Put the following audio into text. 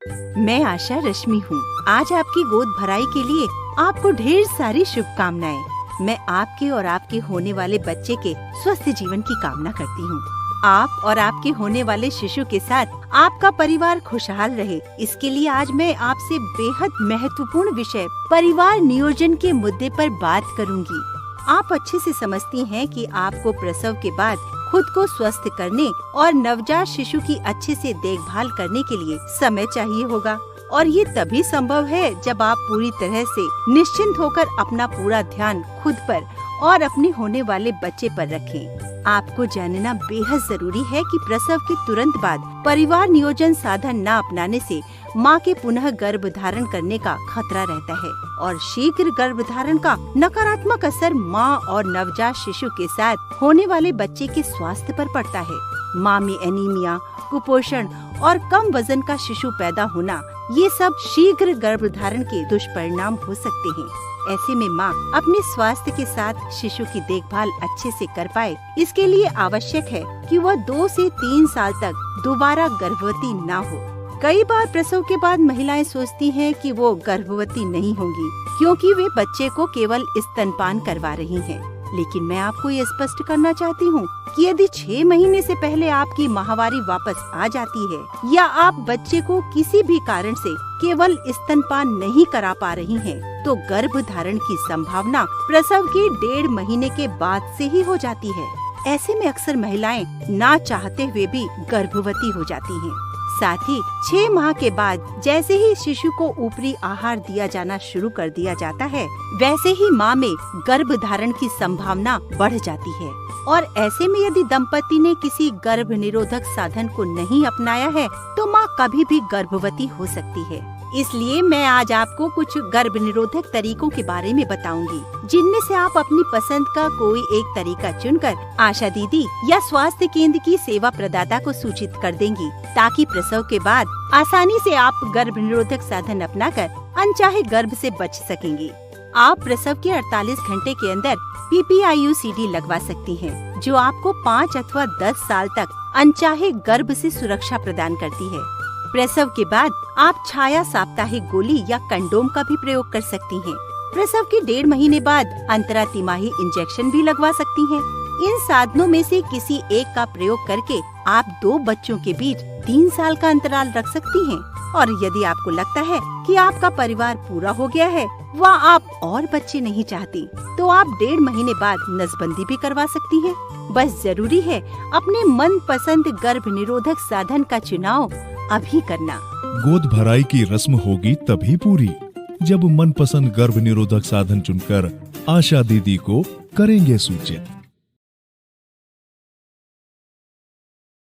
मैं आशा रश्मि हूँ। आज आपकी गोद भराई के लिए आपको ढेर सारी शुभकामनाएं। मैं आपके और आपके होने वाले बच्चे के स्वस्थ जीवन की कामना करती हूँ। आप और आपके होने वाले शिशु के साथ आपका परिवार खुशहाल रहे, इसके लिए आज मैं आपसे बेहद महत्वपूर्ण विषय परिवार नियोजन के मुद्दे पर बात करूंगी। आप अच्छे से समझती हैं कि आपको प्रसव के बाद खुद को स्वस्थ करने और नवजात शिशु की अच्छे से देखभाल करने के लिए समय चाहिए होगा, और ये तभी संभव है जब आप पूरी तरह से निश्चिंत होकर अपना पूरा ध्यान खुद पर और अपने होने वाले बच्चे पर रखें। आपको जानना बेहद जरूरी है कि प्रसव के तुरंत बाद परिवार नियोजन साधन न अपनाने से मां के पुनः गर्भ धारण करने का खतरा रहता है, और शीघ्र गर्भ धारण का नकारात्मक असर मां और नवजात शिशु के साथ होने वाले बच्चे के स्वास्थ्य पर पड़ता है। मां में एनीमिया, कुपोषण और कम वजन का शिशु पैदा होना, ये सब शीघ्र गर्भ धारण के दुष्परिणाम हो सकते हैं। ऐसे में मां अपने स्वास्थ्य के साथ शिशु की देखभाल अच्छे से कर पाए, इसके लिए आवश्यक है कि वह 2 से 3 साल तक दोबारा गर्भवती न हो। कई बार प्रसव के बाद महिलाएं सोचती हैं कि वो गर्भवती नहीं होंगी क्योंकि वे बच्चे को केवल स्तनपान करवा रही हैं। लेकिन मैं आपको ये स्पष्ट करना चाहती हूँ कि यदि 6 महीने से पहले आपकी माहवारी वापस आ जाती है या आप बच्चे को किसी भी कारण से केवल स्तनपान नहीं करा पा रही हैं, तो गर्भ धारण की संभावना प्रसव के 1.5 महीने के बाद से ही हो जाती है। ऐसे में अक्सर महिलाएं ना चाहते हुए भी गर्भवती हो जाती हैं। साथ ही 6 माह के बाद जैसे ही शिशु को ऊपरी आहार दिया जाना शुरू कर दिया जाता है, वैसे ही मां में गर्भ धारण की संभावना बढ़ जाती है। और ऐसे में यदि दंपति ने किसी गर्भ निरोधक साधन को नहीं अपनाया है, तो मां कभी भी गर्भवती हो सकती है। इसलिए मैं आज आपको कुछ गर्भ निरोधक तरीकों के बारे में बताऊंगी, जिनमें से आप अपनी पसंद का कोई एक तरीका चुनकर आशा दीदी या स्वास्थ्य केंद्र की सेवा प्रदाता को सूचित कर देंगी, ताकि प्रसव के बाद आसानी से आप गर्भ निरोधक साधन अपनाकर अनचाहे गर्भ से बच सकेंगी। आप प्रसव के 48 घंटे के अंदर PPIUCD लगवा सकती हैं, जो आपको 5 अथवा 10 साल तक अनचाहे गर्भ से सुरक्षा प्रदान करती है। प्रसव के बाद आप छाया साप्ताहिक गोली या कंडोम का भी प्रयोग कर सकती हैं। प्रसव के 1.5 महीने बाद अंतरा तिमाही इंजेक्शन भी लगवा सकती हैं। इन साधनों में से किसी एक का प्रयोग करके आप 2 बच्चों के बीच 3 साल का अंतराल रख सकती हैं। और यदि आपको लगता है कि आपका परिवार पूरा हो गया है व आप और बच्चे नहीं चाहती, तो आप 1.5 महीने बाद नसबंदी भी करवा सकती हैं। बस जरूरी है अपने मन पसंद गर्भ निरोधक साधन का चुनाव अभी करना। गोद भराई की रस्म होगी तभी पूरी जब मनपसंद गर्भ निरोधक साधन चुनकर आशा दीदी को करेंगे सूचित।